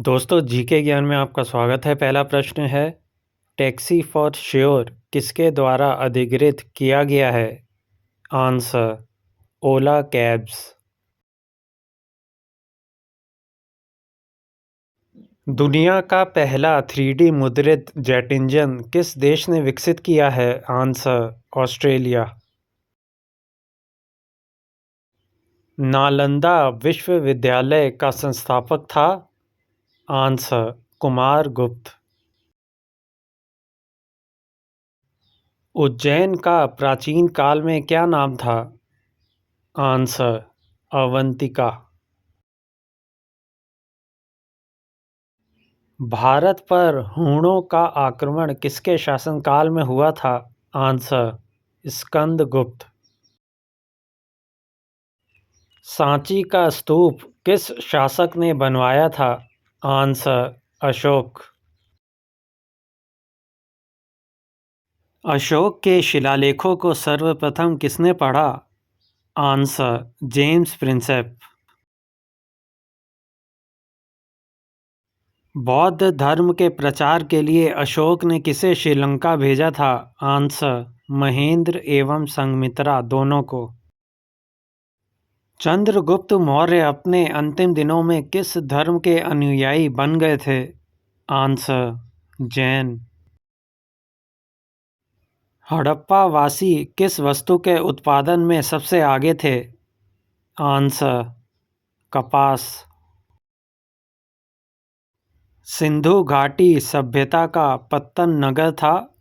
दोस्तों जीके ज्ञान में आपका स्वागत है। पहला प्रश्न है, टैक्सी फॉर श्योर किसके द्वारा अधिग्रहित किया गया है? आंसर, ओला कैब्स। दुनिया का पहला 3D मुद्रित जेट इंजन किस देश ने विकसित किया है? Answer, Australia. नालंदा विश्वविद्यालय का संस्थापक था? आंसर, कुमार गुप्त। उज्जैन का प्राचीन काल में क्या नाम था? आंसर, अवंतिका। भारत पर हूणों का आक्रमण किसके शासनकाल में हुआ था? आंसर, स्कंदगुप्त। सांची का स्तूप किस शासक ने बनवाया था? आंसर, अशोक। अशोक के शिलालेखों को सर्वप्रथम किसने पढ़ा? Answer, James Prinsep. बौद्ध धर्म के प्रचार के लिए अशोक ने किसे श्रीलंका भेजा था? आंसर, महेंद्र एवं संघमित्रा दोनों को। चंद्रगुप्त मौर्य अपने अंतिम दिनों में किस धर्म के अनुयायी बन गए थे? आंसर, जैन। हड़प्पावासी किस वस्तु के उत्पादन में सबसे आगे थे? आंसर, कपास। सिंधु घाटी सभ्यता का पत्तन नगर था?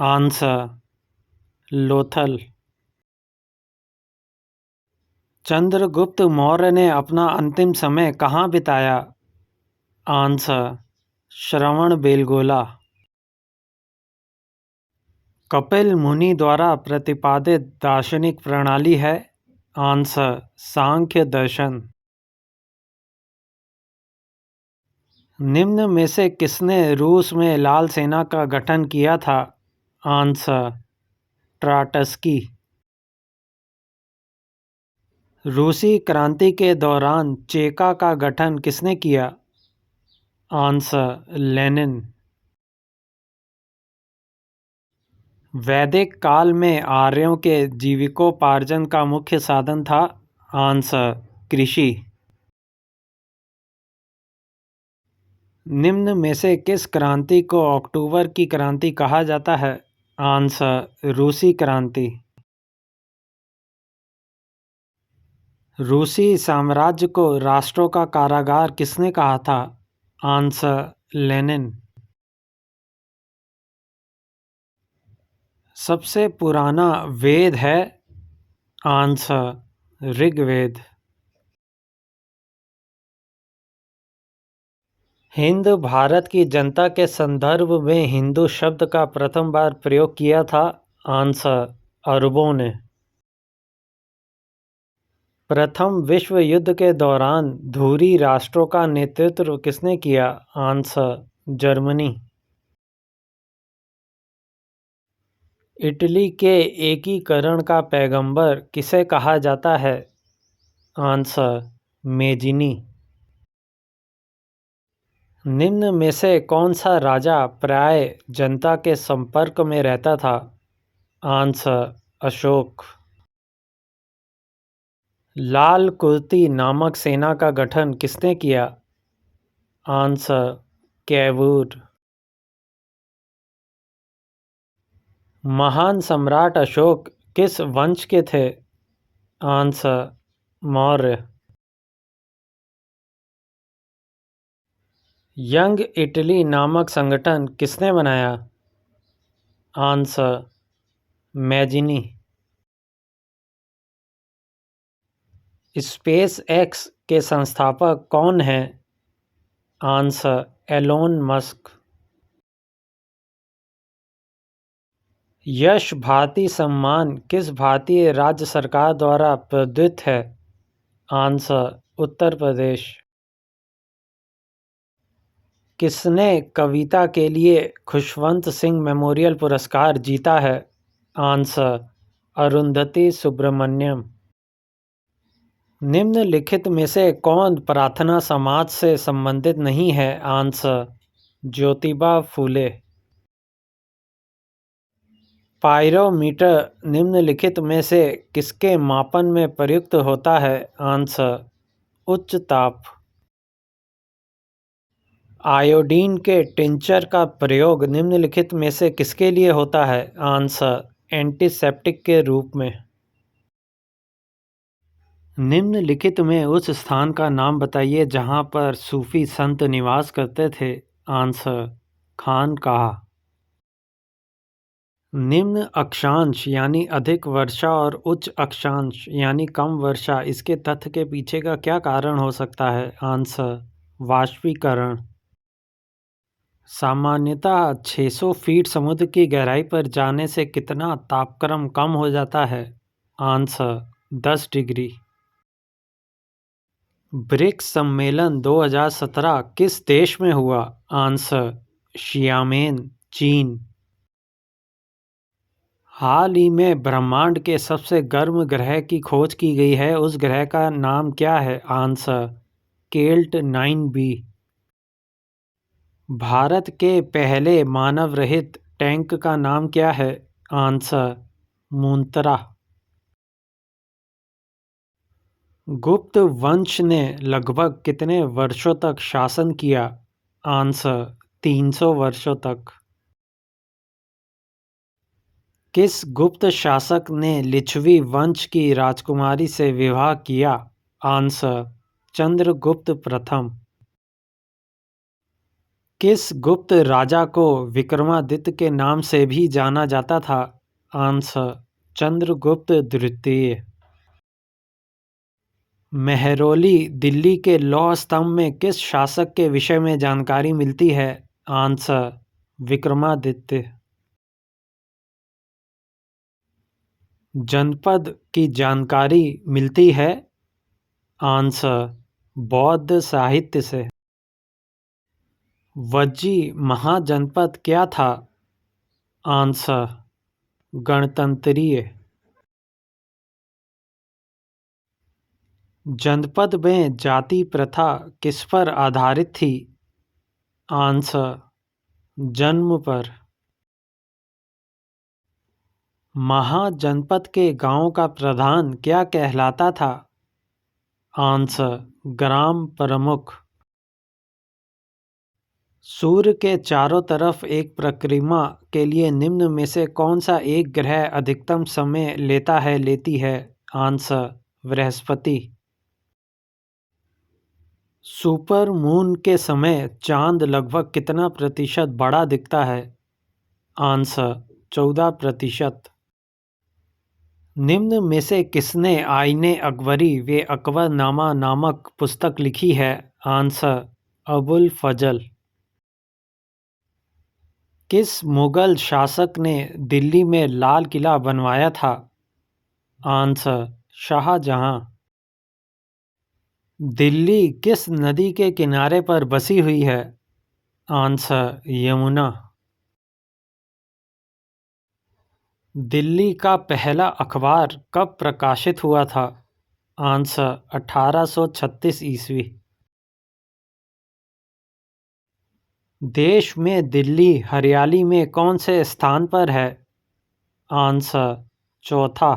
आंसर, लोथल। चंद्रगुप्त मौर्य ने अपना अंतिम समय कहाँ बिताया? आंसर, श्रवणबेलगोला। कपिल मुनि द्वारा प्रतिपादित दार्शनिक प्रणाली है? आंसर, सांख्य दर्शन। निम्न में से किसने रूस में लाल सेना का गठन किया था? आंसर, ट्राटस्की। रूसी क्रांति के दौरान चेका का गठन किसने किया? Answer, Lenin. वैदिक काल में आर्यों के जीविकोपार्जन का मुख्य साधन था? आंसर, कृषि। निम्न में से किस क्रांति को अक्टूबर की क्रांति कहा जाता है? आंसर, रूसी क्रांति। रूसी साम्राज्य को राष्ट्रों का कारागार किसने कहा था? Answer, Lenin. सबसे पुराना वेद है? आंसर, ऋग्वेद। हिंद भारत की जनता के संदर्भ में हिंदू शब्द का प्रथम बार प्रयोग किया था? आंसर, अरबों ने। प्रथम विश्व युद्ध के दौरान धुरी राष्ट्रों का नेतृत्व किसने किया? Answer, Germany. इटली के एकीकरण का पैगंबर किसे कहा जाता है? Answer, Mazzini. निम्न में से कौन सा राजा प्राय जनता के संपर्क में रहता था? आंसर, अशोक। लाल कुर्ती नामक सेना का गठन किसने किया? Answer, Cavour. महान सम्राट अशोक किस वंश के थे? आंसर, मौर्य। यंग इटली नामक संगठन किसने बनाया? Answer, Mazzini. स्पेस एक्स के संस्थापक कौन हैं? Answer, Elon Musk. Yash Bharati Samman किस भारतीय राज्य सरकार द्वारा प्रदत्त है? आंसर, उत्तर प्रदेश। किसने कविता के लिए खुशवंत सिंह मेमोरियल पुरस्कार जीता है? आंसर, अरुंधति सुब्रमण्यम। निम्नलिखित में से कौन प्रार्थना समाज से संबंधित नहीं है? आंसर: ज्योतिबा फूले। पायरोमीटर निम्नलिखित में से किसके मापन में प्रयुक्त होता है? आंसर: उच्च ताप। आयोडीन के टिंचर का प्रयोग निम्नलिखित में से किसके लिए होता है? आंसर: एंटीसेप्टिक के रूप में। निम्नलिखित में उस स्थान का नाम बताइए जहाँ पर सूफी संत निवास करते थे। आंसर: खानकाह। निम्न अक्षांश यानी अधिक वर्षा और उच्च अक्षांश यानी कम वर्षा, इसके तथ्य के पीछे का क्या कारण हो सकता है? आंसर: वाष्पीकरण। सामान्यतः 600 फीट समुद्र की गहराई पर जाने से कितना तापक्रम कम हो जाता है? Answer: 10 degree. ब्रिक्स सम्मेलन 2017 किस देश में हुआ? आंसर: शियामेन, चीन। हाल ही में ब्रह्मांड के सबसे गर्म ग्रह की खोज की गई है, उस ग्रह का नाम क्या है? Answer: केल्ट 9b। भारत के पहले मानव रहित टैंक का नाम क्या है? आंसर: मुंत्रा। गुप्त वंश ने लगभग कितने वर्षों तक शासन किया? आंसर: 300 वर्षों तक। किस गुप्त शासक ने लिच्छवी वंश की राजकुमारी से विवाह किया? आंसर: चंद्रगुप्त प्रथम। किस गुप्त राजा को विक्रमादित्य के नाम से भी जाना जाता था? आंसर: चंद्रगुप्त द्वितीय। मेहरौली दिल्ली के लौह स्तंभ में किस शासक के विषय में जानकारी मिलती है? आंसर: विक्रमादित्य। जनपद की जानकारी मिलती है? आंसर: बौद्ध साहित्य से। वज्जी महाजनपद क्या था? आंसर: गणतंत्रीय। जनपद में जाति प्रथा किस पर आधारित थी? आंसर: जन्म पर। महाजनपद के गांव का प्रधान क्या कहलाता था? आंसर: ग्राम प्रमुख। सूर्य के चारों तरफ एक परिक्रमा के लिए निम्न में से कौन सा एक ग्रह अधिकतम समय लेती है? आंसर: बृहस्पति। सुपर मून के समय चांद लगभग कितना प्रतिशत बड़ा दिखता है? आंसर: 14%। निम्न में से किसने आईने अकबरी व अकबरनामा नामक पुस्तक लिखी है? आंसर: अबुल फजल। किस मुगल शासक ने दिल्ली में लाल किला बनवाया था? आंसर: शाहजहां। दिल्ली किस नदी के किनारे पर बसी हुई है? आंसर: यमुना। दिल्ली का पहला अखबार कब प्रकाशित हुआ था? आंसर: 1836 ईस्वी। देश में दिल्ली हरियाली में कौन से स्थान पर है? आंसर: चौथा।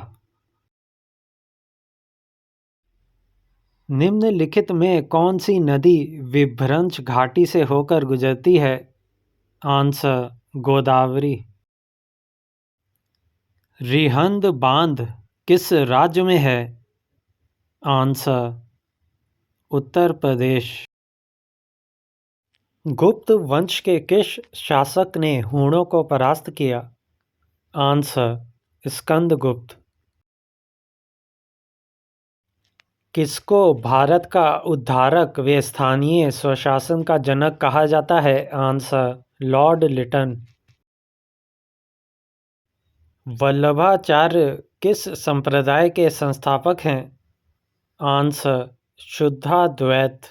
निम्नलिखित में कौन सी नदी विभ्रंश घाटी से होकर गुजरती है? आंसर: गोदावरी। रिहंद बांध किस राज्य में है? आंसर: उत्तर प्रदेश। गुप्त वंश के किस शासक ने हूणों को परास्त किया? आंसर: स्कंदगुप्त। किसको भारत का उद्धारक व स्थानीय स्वशासन का जनक कहा जाता है? Answer: Lord Liton. वल्लभाचार्य किस संप्रदाय के संस्थापक हैं? आंसर: शुद्धाद्वैत।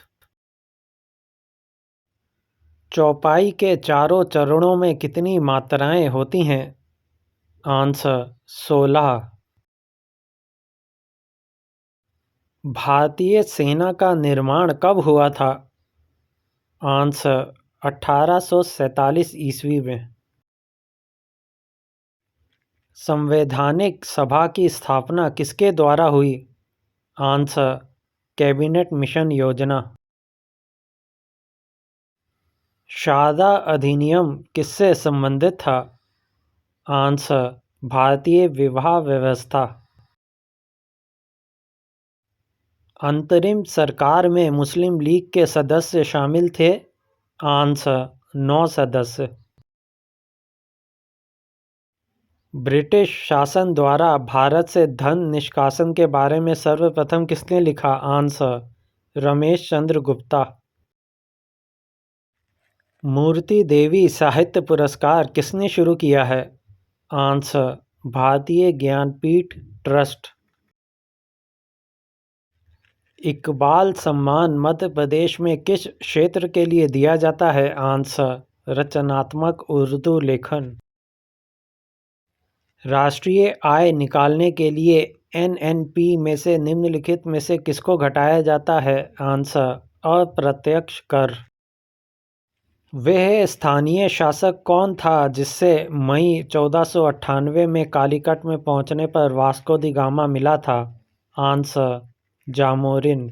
चौपाई के चारों चरणों में कितनी मात्राएं होती हैं? आंसर: 16। भारतीय सेना का निर्माण कब हुआ था? आंसर 1847 ईस्वी में। संवैधानिक सभा की स्थापना किसके द्वारा हुई? आंसर कैबिनेट मिशन योजना। शारदा अधिनियम किससे संबंधित था? आंसर भारतीय विवाह व्यवस्था। अंतरिम सरकार में मुस्लिम लीग के सदस्य शामिल थे? आंसर 9 सदस्य। ब्रिटिश शासन द्वारा भारत से धन निष्कासन के बारे में सर्वप्रथम किसने लिखा? आंसर रमेश चंद्र गुप्ता। मूर्ति देवी साहित्य पुरस्कार किसने शुरू किया है? आंसर भारतीय ज्ञानपीठ ट्रस्ट। इकबाल सम्मान मध्य प्रदेश में किस क्षेत्र के लिए दिया जाता है? आंसर रचनात्मक उर्दू लेखन। राष्ट्रीय आय निकालने के लिए एनएनपी में से निम्नलिखित में से किसको घटाया जाता है? आंसर अप्रत्यक्ष कर। वह स्थानीय शासक कौन था जिससे मई 1498 में कालीकट में पहुंचने पर वास्को दी गामा मिला था? आंसर जामोरिन।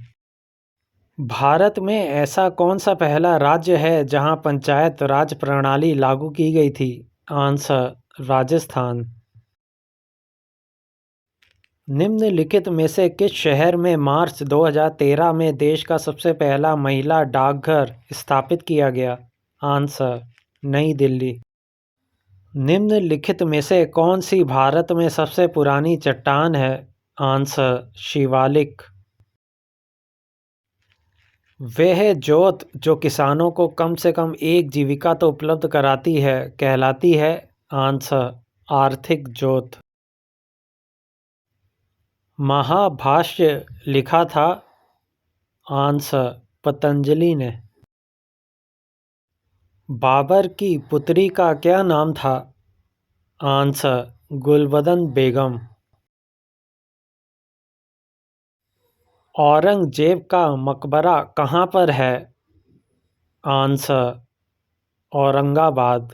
भारत में ऐसा कौन सा पहला राज्य है जहां पंचायत राज प्रणाली लागू की गई थी? आंसर राजस्थान। निम्नलिखित में से किस शहर में मार्च 2013 में देश का सबसे पहला महिला डाकघर स्थापित किया गया? आंसर नई दिल्ली। निम्नलिखित में से कौन सी भारत में सबसे पुरानी चट्टान है? आंसर शिवालिक। वह जोत जो किसानों को कम से कम एक जीविका तो उपलब्ध कराती है कहलाती है? आंसर आर्थिक जोत। महाभाष्य लिखा था? आंसर पतंजलि ने। बाबर की पुत्री का क्या नाम था? आंसर गुलबदन बेगम। औरंगजेब का मकबरा कहाँ पर है? आंसर औरंगाबाद।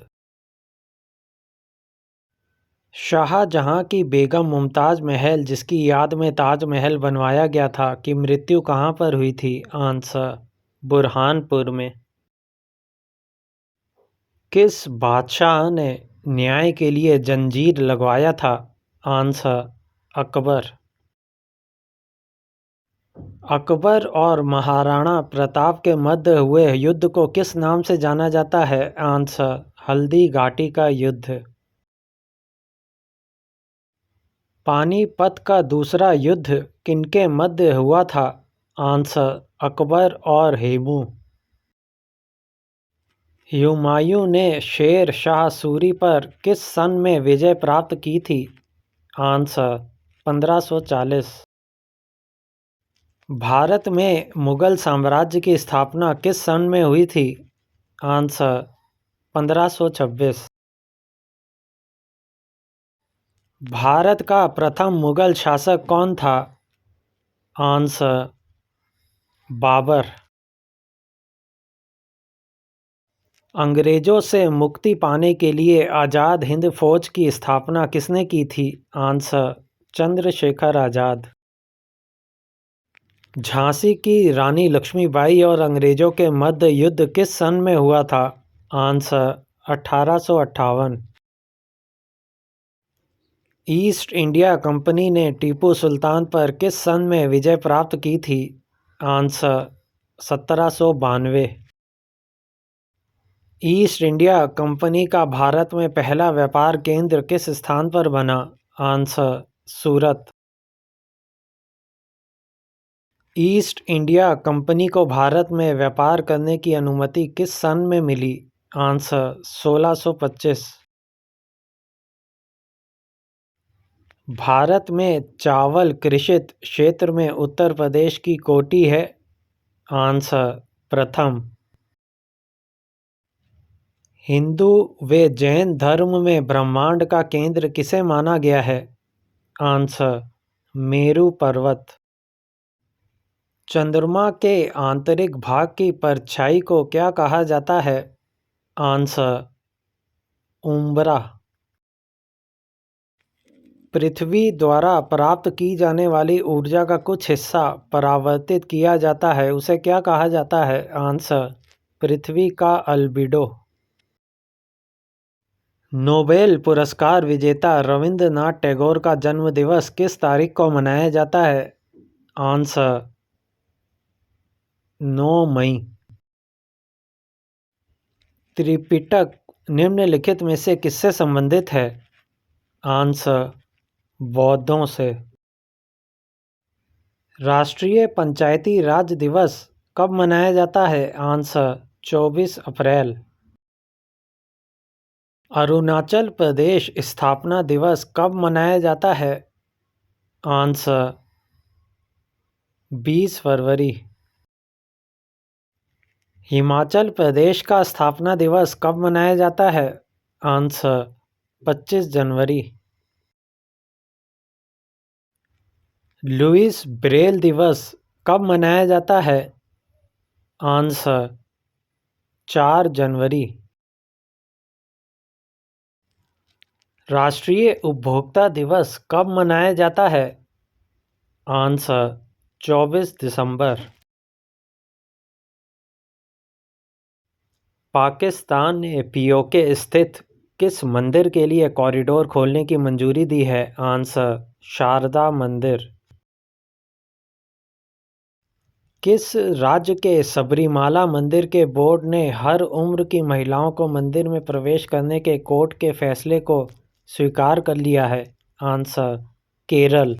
शाहजहां की बेगम मुमताज महल जिसकी याद में ताजमहल बनवाया गया था की मृत्यु कहाँ पर हुई थी? आंसर बुरहानपुर में। किस बादशाह ने न्याय के लिए जंजीर लगवाया था? आंसर अकबर। अकबर और महाराणा प्रताप के मध्य हुए युद्ध को किस नाम से जाना जाता है? आंसर हल्दी घाटी का युद्ध। पानीपत का दूसरा युद्ध किनके मध्य हुआ था? आंसर अकबर और हेमू। हुमायूं ने शेर शाह सूरी पर किस सन में विजय प्राप्त की थी? आंसर 1540। भारत में मुगल साम्राज्य की स्थापना किस सन में हुई थी? आंसर 1526। भारत का प्रथम मुगल शासक कौन था? आंसर बाबर। अंग्रेजों से मुक्ति पाने के लिए आज़ाद हिंद फौज की स्थापना किसने की थी? आंसर चंद्रशेखर आज़ाद। झांसी की रानी लक्ष्मीबाई और अंग्रेजों के मध्य युद्ध किस सन में हुआ था? आंसर 1858। ईस्ट इंडिया कंपनी ने टीपू सुल्तान पर किस सन में विजय प्राप्त की थी? आंसर 1792। ईस्ट इंडिया कंपनी का भारत में पहला व्यापार केंद्र किस स्थान पर बना? आंसर सूरत। ईस्ट इंडिया कंपनी को भारत में व्यापार करने की अनुमति किस सन में मिली? आंसर 1625। भारत में चावल कृषित क्षेत्र में उत्तर प्रदेश की कोटि है? आंसर प्रथम। हिंदू व जैन धर्म में ब्रह्मांड का केंद्र किसे माना गया है? आंसर मेरू पर्वत। चंद्रमा के आंतरिक भाग की परछाई को क्या कहा जाता है? आंसर उम्ब्रा। पृथ्वी द्वारा प्राप्त की जाने वाली ऊर्जा का कुछ हिस्सा परावर्तित किया जाता है, उसे क्या कहा जाता है? आंसर पृथ्वी का अल्बिडो। नोबेल पुरस्कार विजेता रविंद्रनाथ टैगोर का जन्मदिवस किस तारीख को मनाया जाता है? आंसर 9 मई। त्रिपिटक निम्नलिखित में से किससे संबंधित है? आंसर बौद्धों से। राष्ट्रीय पंचायती राज दिवस कब मनाया जाता है? आंसर 24 अप्रैल। अरुणाचल प्रदेश स्थापना दिवस कब मनाया जाता है? आंसर 20 फरवरी। हिमाचल प्रदेश का स्थापना दिवस कब मनाया जाता है? आंसर 25 जनवरी। लुईस ब्रेल दिवस कब मनाया जाता है? आंसर 4 जनवरी। राष्ट्रीय उपभोक्ता दिवस कब मनाया जाता है? आंसर 24 दिसंबर। पाकिस्तान ने पीओके स्थित किस मंदिर के लिए कॉरिडोर खोलने की मंजूरी दी है? आंसर शारदा मंदिर। किस राज्य के सबरीमाला मंदिर के बोर्ड ने हर उम्र की महिलाओं को मंदिर में प्रवेश करने के कोर्ट के फैसले को स्वीकार कर लिया है? आंसर केरल।